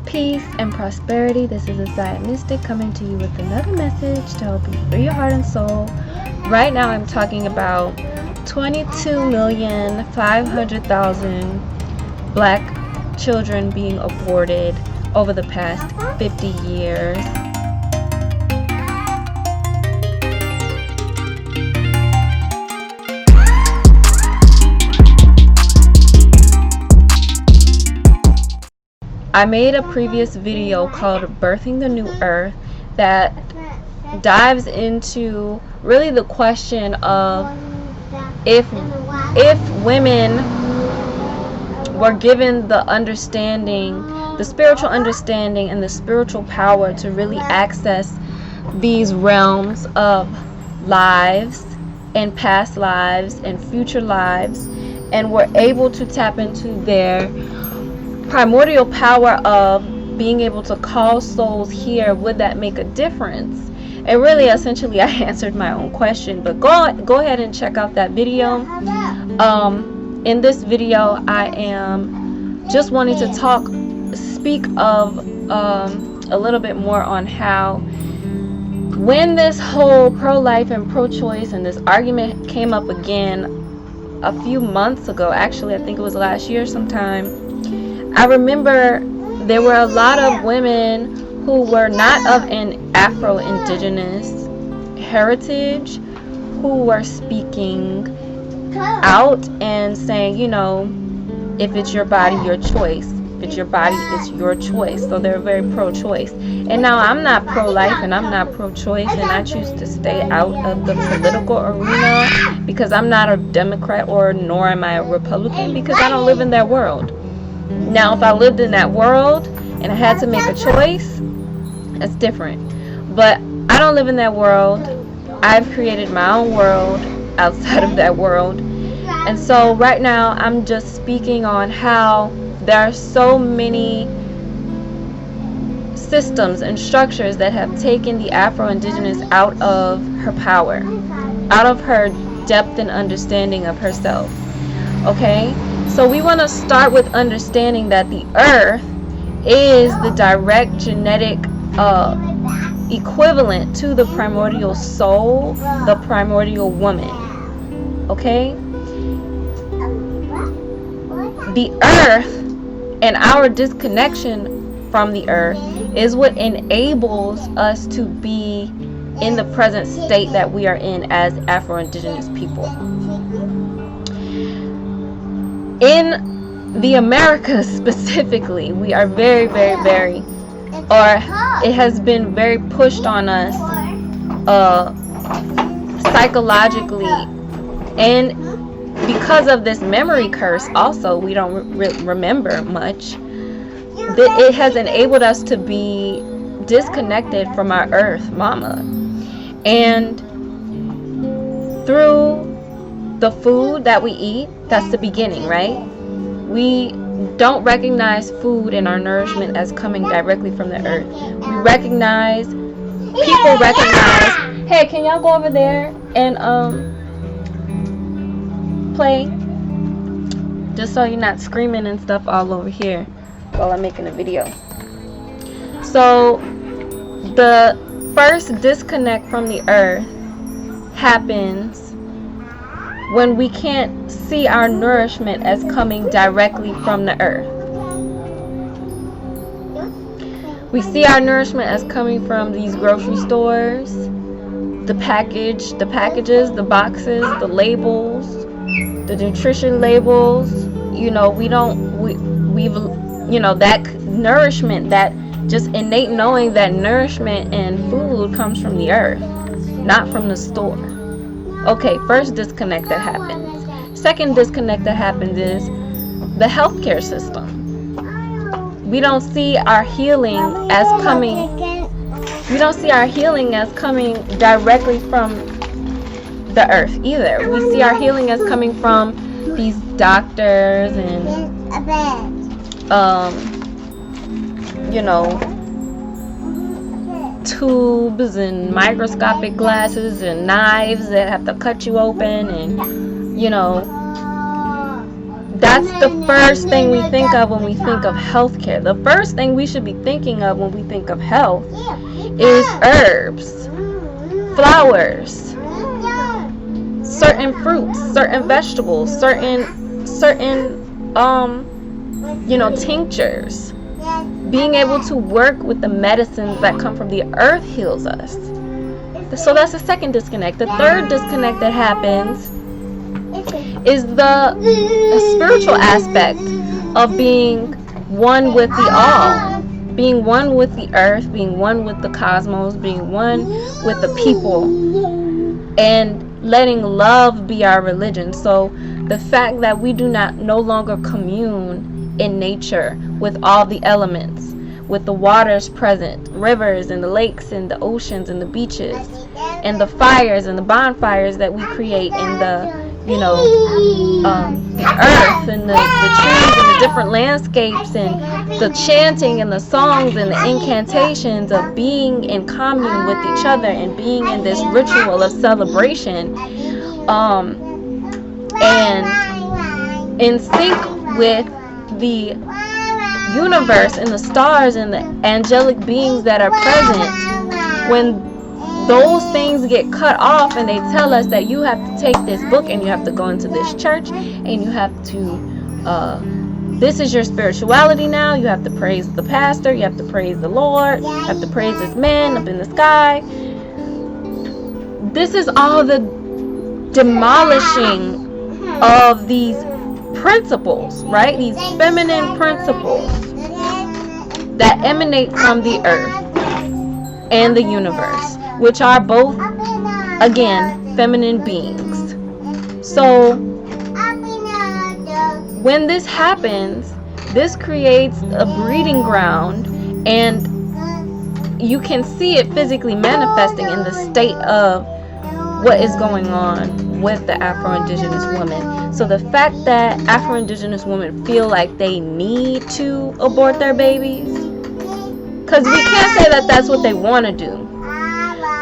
Peace and prosperity. This is a Zion Mystic coming to you with another message to help you free your heart and soul. Right now I'm talking about 22,500,000 black children being aborted over the past 50 years. I made a previous video called Birthing the New Earth that dives into really the question of if women were given the understanding, the spiritual understanding and the spiritual power to really access these realms of lives and past lives and future lives, and were able to tap into their primordial power of being able to call souls here, would that make a difference? And really, essentially, I answered my own question, but go ahead and check out that video. In this video, I am just wanting to speak of a little bit more on how, when this whole pro-life and pro-choice and this argument came up again a few months ago, actually, I think it was last year sometime, I remember there were a lot of women who were not of an Afro Indigenous heritage who were speaking out and saying, you know, if it's your body, your choice. If it's your body, it's your choice. So they're very pro-choice. And now I'm not pro-life and I'm not pro-choice, and I choose to stay out of the political arena because I'm not a Democrat, nor am I a Republican, because I don't live in that world. Now, if I lived in that world and I had to make a choice, that's different. But I don't live in that world. I've created my own world outside of that world. And so right now, I'm just speaking on how there are so many systems and structures that have taken the Afro-Indigenous out of her power, out of her depth and understanding of herself. Okay? So we want to start with understanding that the earth is the direct genetic equivalent to the primordial soul, the primordial woman. Okay? The earth and our disconnection from the earth is what enables us to be in the present state that we are in as Afro-Indigenous people. In the Americas specifically, we are very, very, very, or it has been very pushed on us psychologically, and because of this memory curse also, we don't remember much. It has enabled us to be disconnected from our earth mama, and through the food that we eat, that's the beginning, right? We don't recognize food and our nourishment as coming directly from the earth. People recognize, hey, can y'all go over there and play? Just so you're not screaming and stuff all over here while I'm making a video. So the first disconnect from the earth happens when we can't see our nourishment as coming directly from the earth. We see our nourishment as coming from these grocery stores, the packages, the boxes, the labels, the nutrition labels. You know, that nourishment, that just innate knowing that nourishment and food comes from the earth, not from the store. Okay, first disconnect that happens. Second disconnect that happens is the healthcare system. We don't see our healing as coming. We don't see our healing as coming directly from the earth either. We see our healing as coming from these doctors and tubes and microscopic glasses and knives that have to cut you open, and That's the first thing we think of when we think of healthcare. The first thing we should be thinking of when we think of health is herbs, flowers, certain fruits, certain vegetables, certain tinctures. Being able to work with the medicines that come from the earth heals us. So that's the second disconnect. The third disconnect that happens is the spiritual aspect of being one with the all, being one with the earth, being one with the cosmos, being one with the people, and letting love be our religion. So the fact that we do no longer commune in nature with all the elements, with the waters present, rivers and the lakes and the oceans and the beaches and the fires and the bonfires that we create in the earth and the trees and the different landscapes and the chanting and the songs and the incantations of being in commune with each other and being in this ritual of celebration, and in sync with the universe and the stars and the angelic beings that are present. When those things get cut off and they tell us that you have to take this book and you have to go into this church and you have to this is your spirituality now, you have to praise the pastor, you have to praise the Lord, you have to praise this man up in the sky. This is all the demolishing of these principles, right? These feminine principles that emanate from the earth and the universe, which are both, again, feminine beings. So when this happens, this creates a breeding ground, and you can see it physically manifesting in the state of what is going on with the Afro-Indigenous women. So the fact that Afro-Indigenous women feel like they need to abort their babies, because we can't say that that's what they want to do,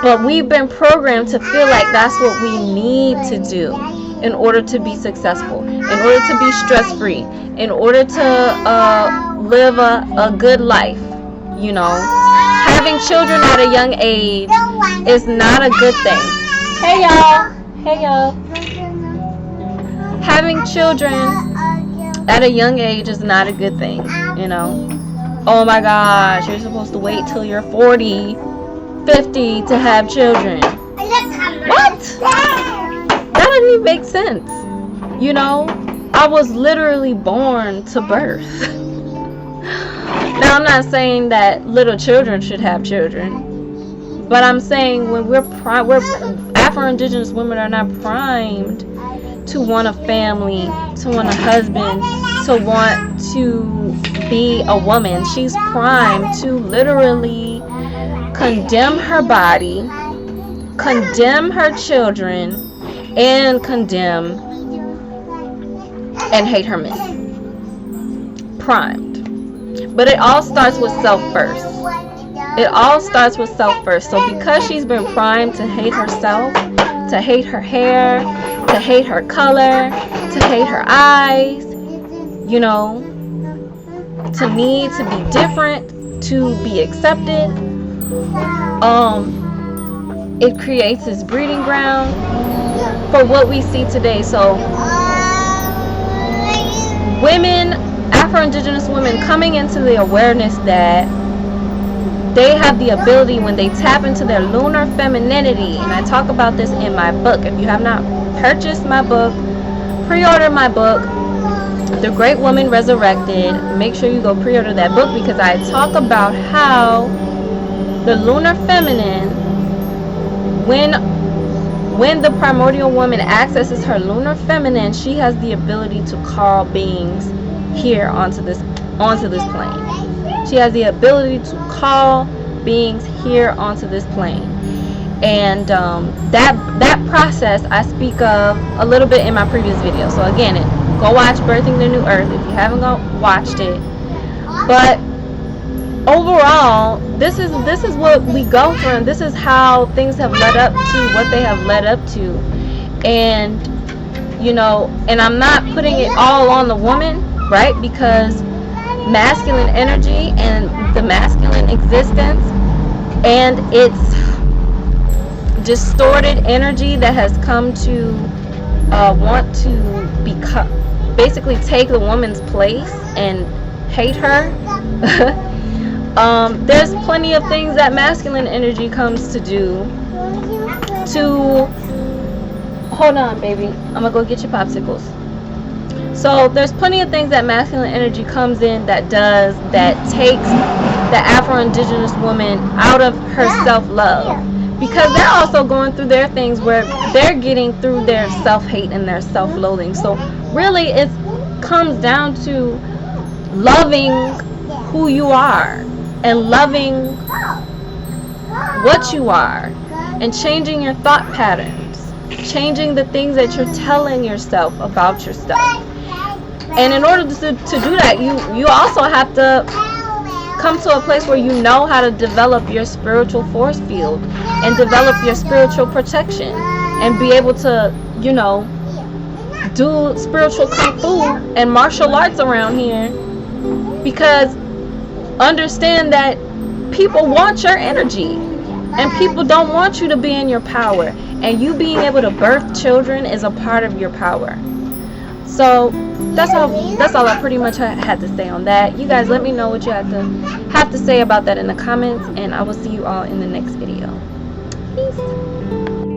but we've been programmed to feel like that's what we need to do in order to be successful, in order to be stress-free, in order to live a good life. Having children at a young age is not a good thing. Hey y'all. Having children at a young age is not a good thing, Oh my gosh, you're supposed to wait till you're 40, 50 to have children. What? That didn't even make sense. I was literally born to birth. Now, I'm not saying that little children should have children, but I'm saying when we're Afro-Indigenous women are not primed to want a family, to want a husband, to want to be a woman. She's primed to literally condemn her body, condemn her children, and condemn and hate her men. Primed. But it all starts with self first. So because she's been primed to hate herself, to hate her hair, to hate her color, to hate her eyes, to need to be different, to be accepted, it creates this breeding ground for what we see today. So women, Afro-Indigenous women, coming into the awareness that they have the ability, when they tap into their lunar femininity, and I talk about this in my book. If you have not purchased my book, pre-order my book, The Great Woman Resurrected. Make sure you go pre-order that book, because I talk about how the lunar feminine, when the primordial woman accesses her lunar feminine, she has the ability to call beings here onto this plane. She has the ability to call beings here onto this plane. And that process I speak of a little bit in my previous video. So again, go watch Birthing the New Earth if you haven't watched it. But overall, this is what we go through, and this is how things have led up to what they have led up to. And and I'm not putting it all on the woman, right? Because masculine energy and the masculine existence and its distorted energy that has come to want to basically take the woman's place and hate her. There's plenty of things that masculine energy comes to do to... Hold on, baby. I'm gonna go get your popsicles. So there's plenty of things that masculine energy comes in that takes the Afro-Indigenous woman out of her self-love, because they're also going through their things where they're getting through their self-hate and their self-loathing. So really it comes down to loving who you are and loving what you are and changing your thought patterns, changing the things that you're telling yourself about yourself. And in order to do that, you also have to come to a place where you know how to develop your spiritual force field and develop your spiritual protection and be able to, do spiritual kung fu and martial arts around here. Because understand that people want your energy and people don't want you to be in your power, and you being able to birth children is a part of your power. So that's all I pretty much had to say on that. You guys let me know what you have to say about that in the comments, and I will see you all in the next video. Peace.